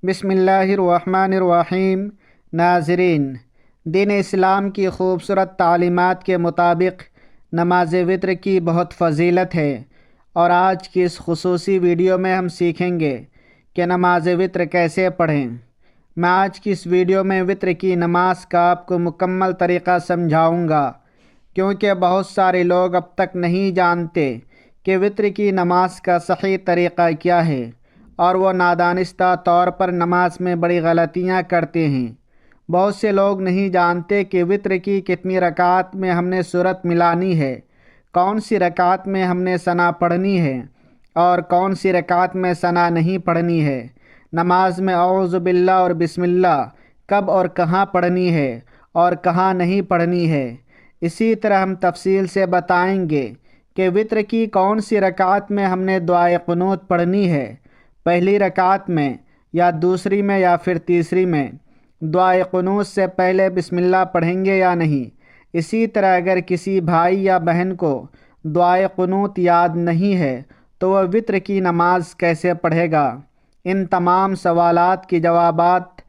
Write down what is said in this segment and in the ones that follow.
بسم اللہ الرحمن الرحیم۔ ناظرین، دین اسلام کی خوبصورت تعلیمات کے مطابق نماز وتر کی بہت فضیلت ہے، اور آج کی اس خصوصی ویڈیو میں ہم سیکھیں گے کہ نماز وتر کیسے پڑھیں۔ میں آج کی اس ویڈیو میں وتر کی نماز کا آپ کو مکمل طریقہ سمجھاؤں گا، کیونکہ بہت سارے لوگ اب تک نہیں جانتے کہ وتر کی نماز کا صحیح طریقہ کیا ہے، اور وہ نادانستہ طور پر نماز میں بڑی غلطیاں کرتے ہیں۔ بہت سے لوگ نہیں جانتے کہ وتر کی کتنی رکعات میں ہم نے سورت ملانی ہے، کون سی رکعت میں ہم نے ثنا پڑھنی ہے اور کون سی رکعت میں ثنا نہیں پڑھنی ہے، نماز میں اعوذ باللہ اور بسم اللہ کب اور کہاں پڑھنی ہے اور کہاں نہیں پڑھنی ہے۔ اسی طرح ہم تفصیل سے بتائیں گے کہ وتر کی کون سی رکعت میں ہم نے دعائے قنوت پڑھنی ہے، پہلی رکعت میں یا دوسری میں یا پھر تیسری میں، دعائے قنوت سے پہلے بسم اللہ پڑھیں گے یا نہیں۔ اسی طرح اگر کسی بھائی یا بہن کو دعائے قنوت یاد نہیں ہے تو وہ وتر کی نماز کیسے پڑھے گا؟ ان تمام سوالات کی جوابات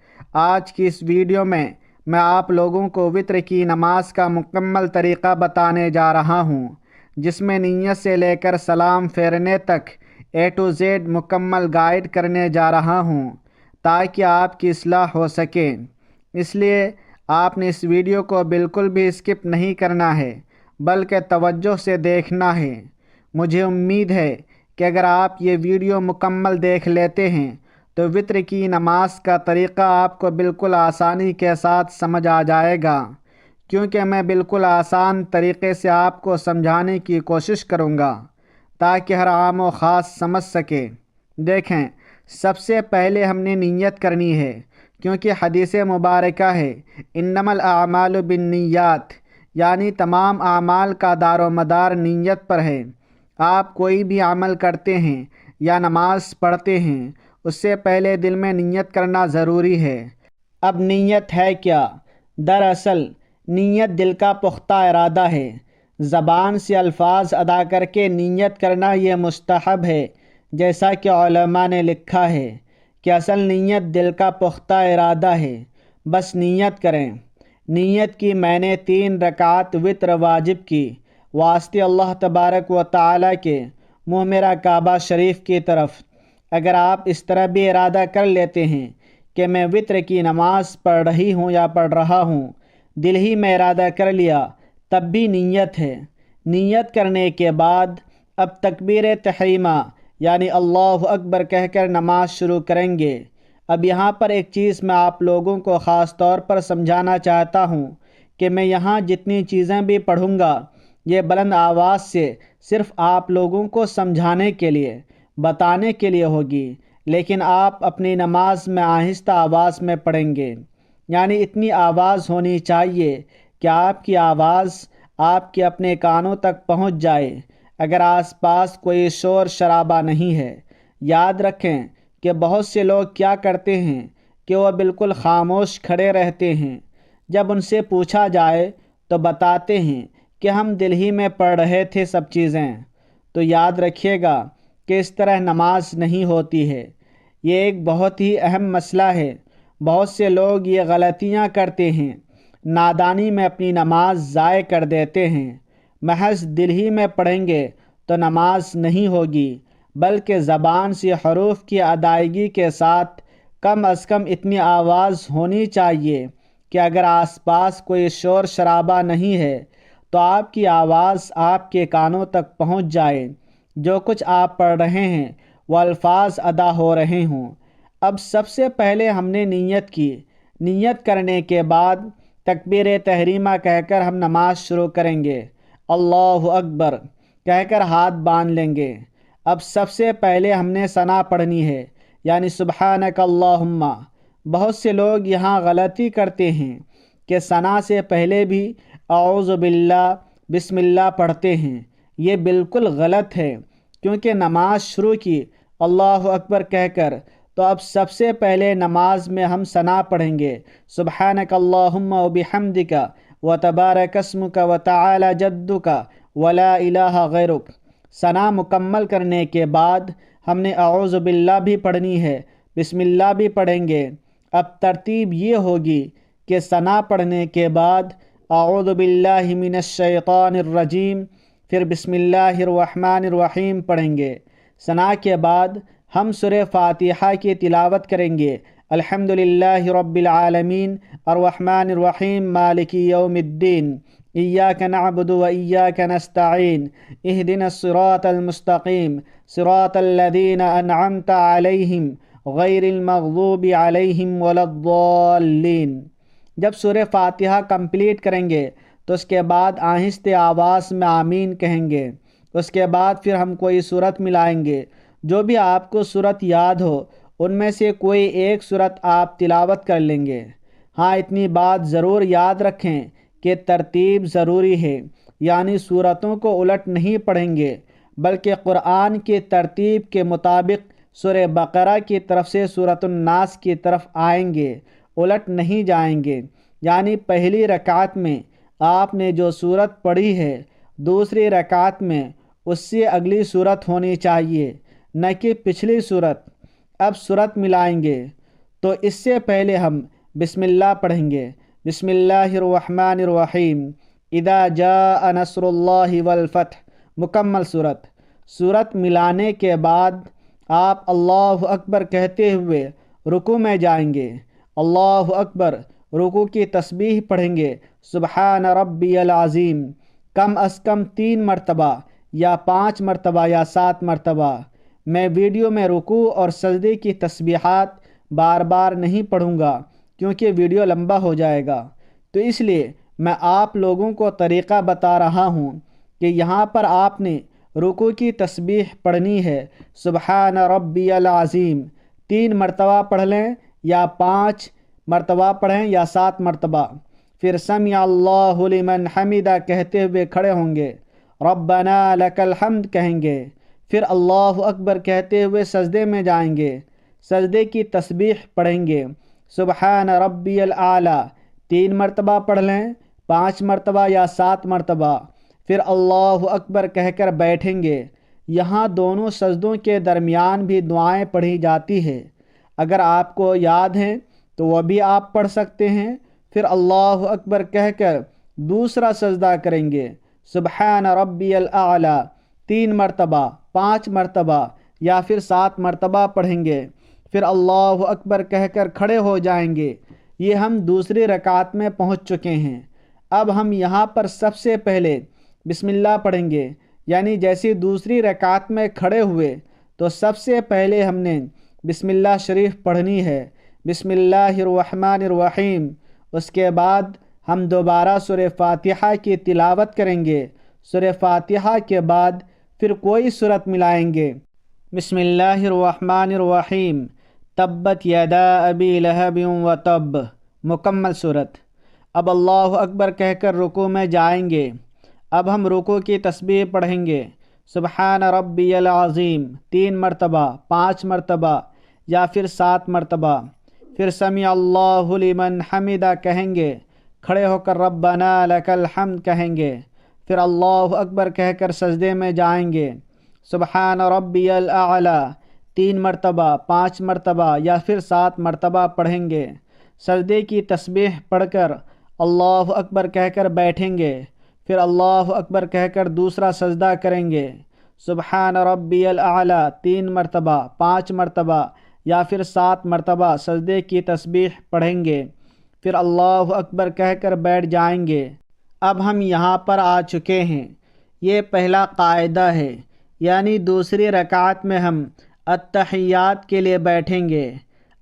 آج کی اس ویڈیو میں آپ لوگوں کو وتر کی نماز کا مکمل طریقہ بتانے جا رہا ہوں، جس میں نیت سے لے کر سلام پھیرنے تک A to Z مکمل گائیڈ کرنے جا رہا ہوں، تاکہ آپ کی اصلاح ہو سکے۔ اس لیے آپ نے اس ویڈیو کو بالکل بھی اسکپ نہیں کرنا ہے، بلکہ توجہ سے دیکھنا ہے۔ مجھے امید ہے کہ اگر آپ یہ ویڈیو مکمل دیکھ لیتے ہیں تو وتر کی نماز کا طریقہ آپ کو بالکل آسانی کے ساتھ سمجھ آ جائے گا، کیونکہ میں بالکل آسان طریقے سے آپ کو سمجھانے کی کوشش کروں گا تاکہ ہر عام و خاص سمجھ سکے۔ دیکھیں، سب سے پہلے ہم نے نیت کرنی ہے، کیونکہ حدیث مبارکہ ہے انما الاعمال بالنیات، یعنی تمام اعمال کا دار و مدار نیت پر ہے۔ آپ کوئی بھی عمل کرتے ہیں یا نماز پڑھتے ہیں، اس سے پہلے دل میں نیت کرنا ضروری ہے۔ اب نیت ہے کیا؟ دراصل نیت دل کا پختہ ارادہ ہے۔ زبان سے الفاظ ادا کر کے نیت کرنا یہ مستحب ہے، جیسا کہ علماء نے لکھا ہے کہ اصل نیت دل کا پختہ ارادہ ہے، بس نیت کریں۔ نیت کی میں نے 3 رکعت وتر واجب کی، واسطے اللہ تبارک و تعالیٰ کے منہ میرا کعبہ شریف کی طرف۔ اگر آپ اس طرح بھی ارادہ کر لیتے ہیں کہ میں وتر کی نماز پڑھ رہی ہوں یا پڑھ رہا ہوں، دل ہی میں ارادہ کر لیا، تب بھی نیت ہے۔ نیت کرنے کے بعد اب تکبیر تحریمہ یعنی اللہ اکبر کہہ کر نماز شروع کریں گے۔ اب یہاں پر ایک چیز میں آپ لوگوں کو خاص طور پر سمجھانا چاہتا ہوں کہ میں یہاں جتنی چیزیں بھی پڑھوں گا یہ بلند آواز سے صرف آپ لوگوں کو سمجھانے کے لیے، بتانے کے لیے ہوگی، لیکن آپ اپنی نماز میں آہستہ آواز میں پڑھیں گے، یعنی اتنی آواز ہونی چاہیے کہ آپ کی آواز آپ کے اپنے کانوں تک پہنچ جائے، اگر آس پاس کوئی شور شرابہ نہیں ہے۔ یاد رکھیں کہ بہت سے لوگ کیا کرتے ہیں کہ وہ بالکل خاموش کھڑے رہتے ہیں، جب ان سے پوچھا جائے تو بتاتے ہیں کہ ہم دل ہی میں پڑھ رہے تھے سب چیزیں۔ تو یاد رکھیے گا کہ اس طرح نماز نہیں ہوتی ہے، یہ ایک بہت ہی اہم مسئلہ ہے۔ بہت سے لوگ یہ غلطیاں کرتے ہیں، نادانی میں اپنی نماز ضائع کر دیتے ہیں۔ محض دل ہی میں پڑھیں گے تو نماز نہیں ہوگی، بلکہ زبان سے حروف کی ادائیگی کے ساتھ کم از کم اتنی آواز ہونی چاہیے کہ اگر آس پاس کوئی شور شرابہ نہیں ہے تو آپ کی آواز آپ کے کانوں تک پہنچ جائے، جو کچھ آپ پڑھ رہے ہیں وہ الفاظ ادا ہو رہے ہوں۔ اب سب سے پہلے ہم نے نیت کی، نیت کرنے کے بعد تکبیر تحریمہ کہہ کر ہم نماز شروع کریں گے، اللہ اکبر کہہ کر ہاتھ باندھ لیں گے۔ اب سب سے پہلے ہم نے ثنا پڑھنی ہے، یعنی سبحانک اللہم۔ بہت سے لوگ یہاں غلطی کرتے ہیں کہ ثنا سے پہلے بھی اعوذ باللہ بسم اللہ پڑھتے ہیں، یہ بالکل غلط ہے، کیونکہ نماز شروع کی اللہ اکبر کہہ کر، تو اب سب سے پہلے نماز میں ہم ثنا پڑھیں گے، سبحانک اللہم وبحمدک وتبارک اسمک وتعالی جدک ولا الہ غیرک۔ ثنا مکمل کرنے کے بعد ہم نے اعوذ باللہ بھی پڑھنی ہے، بسم اللہ بھی پڑھیں گے۔ اب ترتیب یہ ہوگی کہ ثنا پڑھنے کے بعد اعوذ باللہ من الشیطان الرجیم، پھر بسم اللہ الرحمن الرحیم پڑھیں گے۔ ثنا کے بعد ہم سورہ فاتحہ کی تلاوت کریں گے۔ الحمدللہ رب العالمین الرحمن الرحیم مالک یوم الدین ایاک نعبد و ایاک نستعین اہدنا الصراط المستقیم صراط الذین انعمت علیہم غیر المغضوب علیہم ولا الضالین۔ جب سورہ فاتحہ کمپلیٹ کریں گے تو اس کے بعد آہستہ آواز میں آمین کہیں گے۔ اس کے بعد پھر ہم کوئی سورت ملائیں گے، جو بھی آپ کو سورت یاد ہو ان میں سے کوئی ایک سورت آپ تلاوت کر لیں گے۔ ہاں، اتنی بات ضرور یاد رکھیں کہ ترتیب ضروری ہے، یعنی سورتوں کو الٹ نہیں پڑھیں گے، بلکہ قرآن کی ترتیب کے مطابق سورہ بقرہ کی طرف سے سورۃ الناس کی طرف آئیں گے، الٹ نہیں جائیں گے۔ یعنی پہلی رکعت میں آپ نے جو سورت پڑھی ہے، دوسری رکعت میں اس سے اگلی سورت ہونی چاہیے، نہ کہ پچھلی سورت۔ اب سورت ملائیں گے تو اس سے پہلے ہم بسم اللہ پڑھیں گے۔ بسم اللہ الرحمن الرحیم اذا جاء نصر اللہ والفتح، مکمل سورت۔ سورت ملانے کے بعد آپ اللہ اکبر کہتے ہوئے رکوع میں جائیں گے۔ اللہ اکبر، رکوع کی تسبیح پڑھیں گے، سبحان ربی العظیم، کم از کم 3 مرتبہ یا 5 مرتبہ یا 7 مرتبہ۔ میں ویڈیو میں رکوع اور سجدے کی تسبیحات بار بار نہیں پڑھوں گا کیونکہ ویڈیو لمبا ہو جائے گا، تو اس لیے میں آپ لوگوں کو طریقہ بتا رہا ہوں کہ یہاں پر آپ نے رکوع کی تسبیح پڑھنی ہے، سبحان ربی العظیم 3 مرتبہ پڑھ لیں یا 5 مرتبہ پڑھیں یا 7 مرتبہ۔ پھر سمع اللہ لمن حمدہ کہتے ہوئے کھڑے ہوں گے، ربنا لک الحمد کہیں گے، پھر اللہ اکبر کہتے ہوئے سجدے میں جائیں گے، سجدے کی تسبیح پڑھیں گے، سبحان ربی الاعلی 3 مرتبہ پڑھ لیں، 5 مرتبہ یا 7 مرتبہ، پھر اللہ اکبر کہہ کر بیٹھیں گے۔ یہاں دونوں سجدوں کے درمیان بھی دعائیں پڑھی جاتی ہے، اگر آپ کو یاد ہیں تو وہ بھی آپ پڑھ سکتے ہیں۔ پھر اللہ اکبر کہہ کر دوسرا سجدہ کریں گے، سبحان ربی الاعلی 3 مرتبہ، 5 مرتبہ یا پھر 7 مرتبہ پڑھیں گے، پھر اللہ اکبر کہہ کر کھڑے ہو جائیں گے۔ یہ ہم دوسری رکعت میں پہنچ چکے ہیں۔ اب ہم یہاں پر سب سے پہلے بسم اللہ پڑھیں گے، یعنی جیسی دوسری رکعت میں کھڑے ہوئے تو سب سے پہلے ہم نے بسم اللہ شریف پڑھنی ہے، بسم اللہ الرحمن الرحیم۔ اس کے بعد ہم دوبارہ سورہ فاتحہ کی تلاوت کریں گے۔ سورہ فاتحہ کے بعد پھر کوئی سورت ملائیں گے، بسم اللہ الرحمن الرحیم تبت یدا ابی لہب وتب، مکمل سورت۔ اب اللہ اکبر کہہ کر رکوع میں جائیں گے۔ اب ہم رکوع کی تسبیح پڑھیں گے، سبحان ربی العظیم 3 مرتبہ، 5 مرتبہ یا پھر 7 مرتبہ۔ پھر سمع اللہ لمن حمدہ کہیں گے، کھڑے ہو کر ربنا لک الحمد کہیں گے، پھر اللہ اکبر کہہ کر سجدے میں جائیں گے، سبحان ربی الاعلی 3 مرتبہ، 5 مرتبہ یا پھر 7 مرتبہ پڑھیں گے۔ سجدے کی تسبیح پڑھ کر اللہ اکبر کہہ کر بیٹھیں گے، پھر اللہ اکبر کہہ کر دوسرا سجدہ کریں گے، سبحان ربی الاعلی 3 مرتبہ، 5 مرتبہ یا پھر 7 مرتبہ سجدے کی تسبیح پڑھیں گے، پھر اللہ اکبر کہہ کر بیٹھ جائیں گے۔ اب ہم یہاں پر آ چکے ہیں، یہ پہلا قاعدہ ہے، یعنی دوسری رکعت میں ہم التحیات کے لیے بیٹھیں گے۔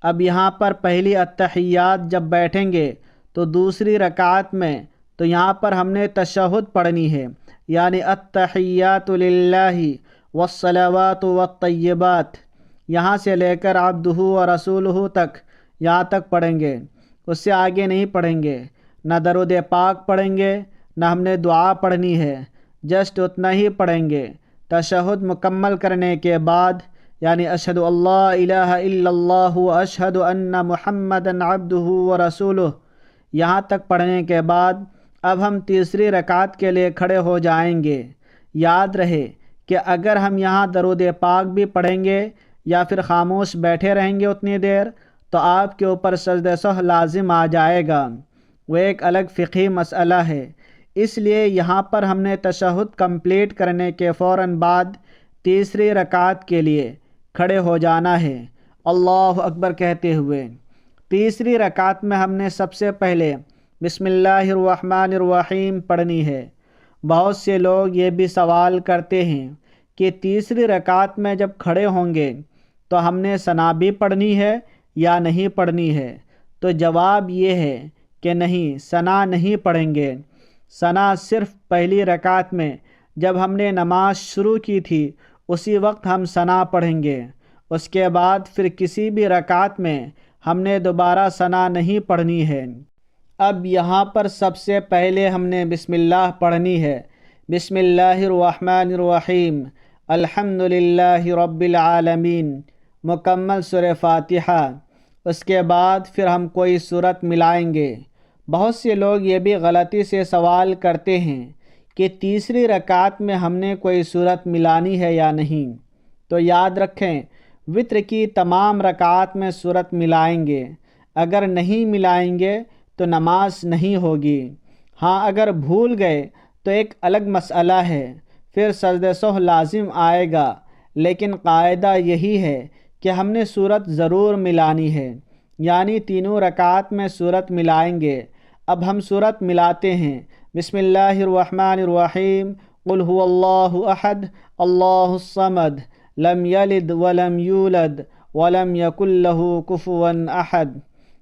اب یہاں پر پہلی التحیات جب بیٹھیں گے تو دوسری رکعت میں تو یہاں پر ہم نے تشہد پڑھنی ہے، یعنی التحیات للہ والصلوات والطیبات، یہاں سے لے کر عبدہ ورسولہ تک، یہاں تک پڑھیں گے، اس سے آگے نہیں پڑھیں گے۔ نہ درود پاک پڑھیں گے، نہ ہم نے دعا پڑھنی ہے، جسٹ اتنا ہی پڑھیں گے۔ تشہد مکمل کرنے کے بعد، یعنی اشہد اللہ الہ الا اللہ واشہد ان محمدا عبدہ ورسولہ، یہاں تک پڑھنے کے بعد اب ہم تیسری رکعت کے لیے کھڑے ہو جائیں گے۔ یاد رہے کہ اگر ہم یہاں درود پاک بھی پڑھیں گے یا پھر خاموش بیٹھے رہیں گے اتنی دیر تو آپ کے اوپر سجدہ سہو لازم آ جائے گا۔ وہ ایک الگ فقہی مسئلہ ہے۔ اس لیے یہاں پر ہم نے تشہد کمپلیٹ کرنے کے فوراً بعد تیسری رکعت کے لیے کھڑے ہو جانا ہے اللہ اکبر کہتے ہوئے۔ تیسری رکعت میں ہم نے سب سے پہلے بسم اللہ الرحمن الرحیم پڑھنی ہے۔ بہت سے لوگ یہ بھی سوال کرتے ہیں کہ تیسری رکعت میں جب کھڑے ہوں گے تو ہم نے ثنا بھی پڑھنی ہے یا نہیں پڑھنی ہے؟ تو جواب یہ ہے کہ نہیں، ثنا نہیں پڑھیں گے۔ ثنا صرف پہلی رکعت میں جب ہم نے نماز شروع کی تھی اسی وقت ہم ثنا پڑھیں گے۔ اس کے بعد پھر کسی بھی رکعت میں ہم نے دوبارہ ثنا نہیں پڑھنی ہے۔ اب یہاں پر سب سے پہلے ہم نے بسم اللہ پڑھنی ہے۔ بسم اللہ الرحمن الرحیم، الحمد للہ رب العالمین، مکمل سورہ فاتحہ۔ اس کے بعد پھر ہم کوئی سورت ملائیں گے۔ بہت سے لوگ یہ بھی غلطی سے سوال کرتے ہیں کہ تیسری رکعت میں ہم نے کوئی سورت ملانی ہے یا نہیں؟ تو یاد رکھیں، وتر کی تمام رکعات میں سورت ملائیں گے۔ اگر نہیں ملائیں گے تو نماز نہیں ہوگی۔ ہاں، اگر بھول گئے تو ایک الگ مسئلہ ہے، پھر سجدہ سہو لازم آئے گا، لیکن قاعدہ یہی ہے کہ ہم نے سورت ضرور ملانی ہے، یعنی تینوں رکعات میں سورت ملائیں گے۔ اب ہم سورت ملاتے ہیں۔ بسم اللہ الرحمن الرحیم، قل هو اللہ احد اللہ الصمد لم یلد ولم یولد ولم یکن لہ کفوا احد۔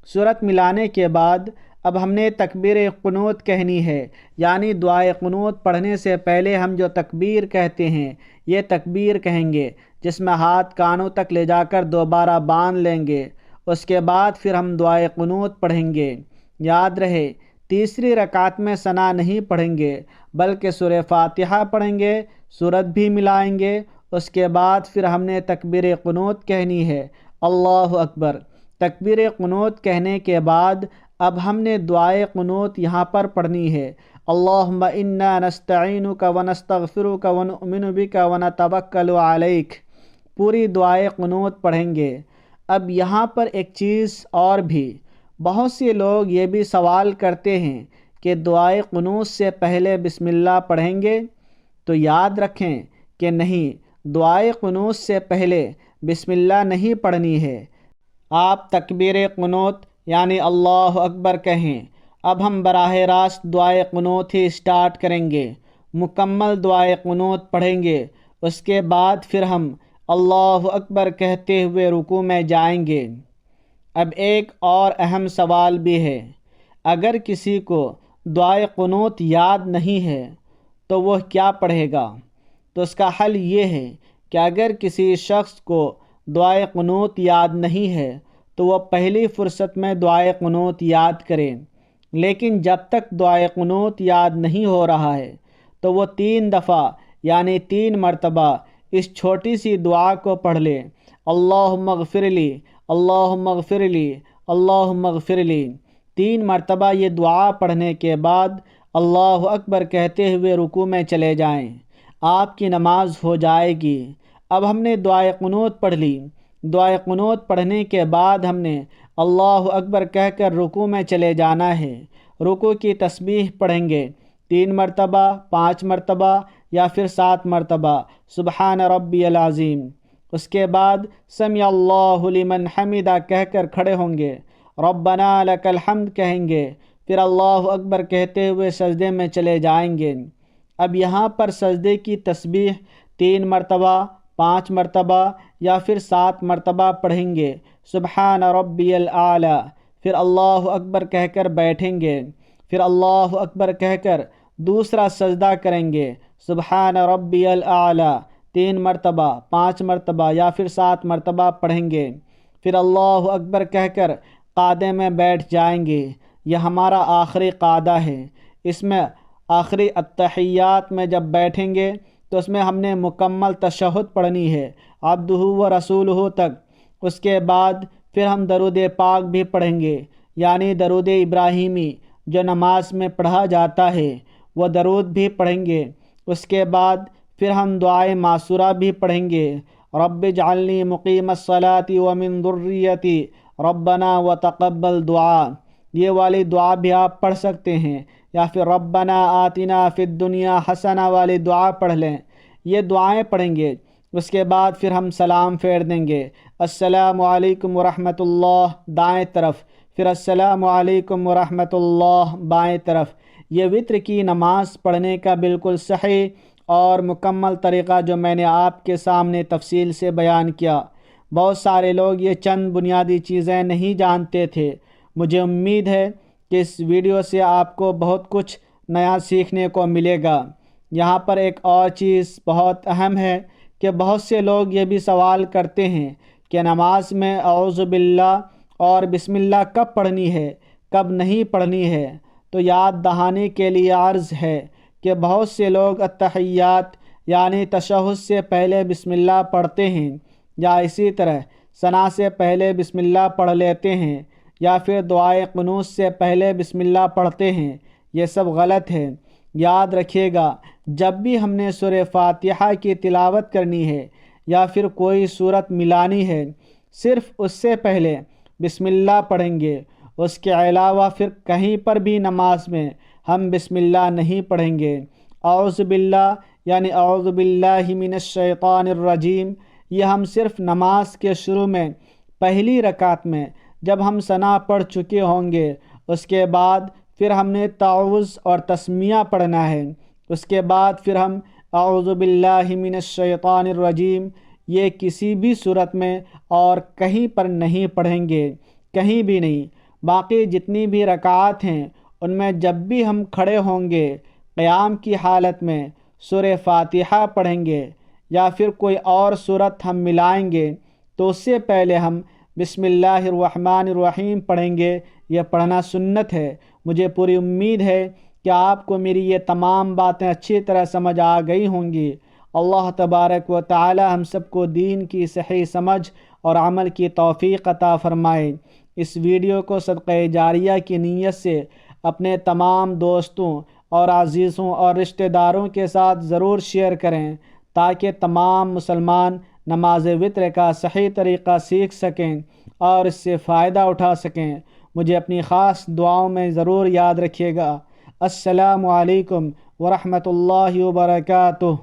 سورت ملانے کے بعد اب ہم نے تکبیر قنوت کہنی ہے، یعنی دعائے قنوت پڑھنے سے پہلے ہم جو تکبیر کہتے ہیں یہ تکبیر کہیں گے، جس میں ہاتھ کانوں تک لے جا کر دوبارہ باندھ لیں گے۔ اس کے بعد پھر ہم دعائے قنوت پڑھیں گے۔ یاد رہے، تیسری رکعت میں ثنا نہیں پڑھیں گے بلکہ سورہ فاتحہ پڑھیں گے، سورت بھی ملائیں گے۔ اس کے بعد پھر ہم نے تکبیر قنوت کہنی ہے، اللہ اکبر۔ تکبیر قنوت کہنے کے بعد اب ہم نے دعائے قنوت یہاں پر پڑھنی ہے، اللہم انا نستعینک ونستغفرک ونؤمن بک ونتوکل علیک۔ پوری دعائے قنوت پڑھیں گے۔ اب یہاں پر ایک چیز اور بھی، بہت سے لوگ یہ بھی سوال کرتے ہیں کہ دعائے قنوت سے پہلے بسم اللہ پڑھیں گے؟ تو یاد رکھیں کہ نہیں، دعائے قنوت سے پہلے بسم اللہ نہیں پڑھنی ہے۔ آپ تکبیر قنوت یعنی اللہ اکبر کہیں۔ اب ہم براہ راست دعائے قنوت ہی اسٹارٹ کریں گے، مکمل دعائے قنوت پڑھیں گے۔ اس کے بعد پھر ہم اللہ اکبر کہتے ہوئے رکوع میں جائیں گے۔ اب ایک اور اہم سوال بھی ہے، اگر کسی کو دعائے قنوت یاد نہیں ہے تو وہ کیا پڑھے گا؟ تو اس کا حل یہ ہے کہ اگر کسی شخص کو دعائے قنوت یاد نہیں ہے تو وہ پہلی فرصت میں دعائے قنوت یاد کرے، لیکن جب تک دعائے قنوت یاد نہیں ہو رہا ہے تو وہ 3 دفعہ یعنی 3 مرتبہ اس چھوٹی سی دعا کو پڑھ لے، اللہم اغفر لی، اللہم اغفر لی، اللہم اغفر لی۔ 3 مرتبہ یہ دعا پڑھنے کے بعد اللہ اکبر کہتے ہوئے رکوع میں چلے جائیں، آپ کی نماز ہو جائے گی۔ اب ہم نے دعائے قنوت پڑھ لی۔ دعائے قنوت پڑھنے کے بعد ہم نے اللہ اکبر کہہ کر رکوع میں چلے جانا ہے۔ رکوع کی تسبیح پڑھیں گے 3 مرتبہ، 5 مرتبہ یا پھر 7 مرتبہ، سبحان ربی العظیم۔ اس کے بعد سمع اللہ لمن حمدہ کہہ کر کھڑے ہوں گے، ربنا لک الحمد کہیں گے، پھر اللہ اکبر کہتے ہوئے سجدے میں چلے جائیں گے۔ اب یہاں پر سجدے کی تسبیح 3 مرتبہ، 5 مرتبہ یا پھر 7 مرتبہ پڑھیں گے، سبحان ربی الاعلی، پھر اللہ اکبر کہہ کر بیٹھیں گے، پھر اللہ اکبر کہہ کر دوسرا سجدہ کریں گے، سبحان ربی الاعلی 3 مرتبہ، 5 مرتبہ یا پھر 7 مرتبہ پڑھیں گے، پھر اللہ اکبر کہہ کر قعدے میں بیٹھ جائیں گے۔ یہ ہمارا آخری قعدہ ہے۔ اس میں آخری التحیات میں جب بیٹھیں گے تو اس میں ہم نے مکمل تشہد پڑھنی ہے، عبدہ و رسولہ تک۔ اس کے بعد پھر ہم درود پاک بھی پڑھیں گے، یعنی درود ابراہیمی جو نماز میں پڑھا جاتا ہے وہ درود بھی پڑھیں گے۔ اس کے بعد پھر ہم دعائے معصورہ بھی پڑھیں گے، رب اجعلنی مقیم الصلاۃ ومن ذریتی ربنا وتقبل دعا، یہ والی دعا بھی آپ پڑھ سکتے ہیں، یا پھر ربنا آتنا فی الدنیا حسنہ والی دعا پڑھ لیں۔ یہ دعائیں پڑھیں گے، اس کے بعد پھر ہم سلام پھیر دیں گے، السلام علیکم ورحمۃ اللہ دائیں طرف، پھر السلام علیکم ورحمۃ اللہ بائیں طرف۔ یہ وتر کی نماز پڑھنے کا بالکل صحیح اور مکمل طریقہ جو میں نے آپ کے سامنے تفصیل سے بیان کیا۔ بہت سارے لوگ یہ چند بنیادی چیزیں نہیں جانتے تھے۔ مجھے امید ہے کہ اس ویڈیو سے آپ کو بہت کچھ نیا سیکھنے کو ملے گا۔ یہاں پر ایک اور چیز بہت اہم ہے کہ بہت سے لوگ یہ بھی سوال کرتے ہیں کہ نماز میں اعوذ باللہ اور بسم اللہ کب پڑھنی ہے، کب نہیں پڑھنی ہے۔ تو یاد دہانی کے لیے عرض ہے کہ بہت سے لوگ التحیات یعنی تشہد سے پہلے بسم اللہ پڑھتے ہیں، یا اسی طرح ثنا سے پہلے بسم اللہ پڑھ لیتے ہیں، یا پھر دعائے قنوت سے پہلے بسم اللہ پڑھتے ہیں۔ یہ سب غلط ہے۔ یاد رکھیے گا، جب بھی ہم نے سورہ فاتحہ کی تلاوت کرنی ہے یا پھر کوئی سورت ملانی ہے، صرف اس سے پہلے بسم اللہ پڑھیں گے۔ اس کے علاوہ پھر کہیں پر بھی نماز میں ہم بسم اللہ نہیں پڑھیں گے۔ اعوذ باللہ یعنی اعوذ باللہ من الشیطان الرجیم، یہ ہم صرف نماز کے شروع میں پہلی رکعت میں جب ہم ثنا پڑھ چکے ہوں گے، اس کے بعد پھر ہم نے تعوذ اور تسمیہ پڑھنا ہے۔ اس کے بعد پھر ہم اعوذ باللہ من الشیطان الرجیم یہ کسی بھی صورت میں اور کہیں پر نہیں پڑھیں گے، کہیں بھی نہیں۔ باقی جتنی بھی رکعات ہیں ان میں جب بھی ہم کھڑے ہوں گے قیام کی حالت میں سورہ فاتحہ پڑھیں گے یا پھر کوئی اور صورت ہم ملائیں گے تو اس سے پہلے ہم بسم اللہ الرحمن الرحیم پڑھیں گے۔ یہ پڑھنا سنت ہے۔ مجھے پوری امید ہے کہ آپ کو میری یہ تمام باتیں اچھی طرح سمجھ آ گئی ہوں گی۔ اللہ تبارک و تعالی ہم سب کو دین کی صحیح سمجھ اور عمل کی توفیق عطا فرمائے۔ اس ویڈیو کو صدقہ جاریہ کی نیت سے اپنے تمام دوستوں اور عزیزوں اور رشتہ داروں کے ساتھ ضرور شیئر کریں تاکہ تمام مسلمان نماز وتر کا صحیح طریقہ سیکھ سکیں اور اس سے فائدہ اٹھا سکیں۔ مجھے اپنی خاص دعاؤں میں ضرور یاد رکھیے گا۔ السلام علیکم ورحمۃ اللہ وبرکاتہ۔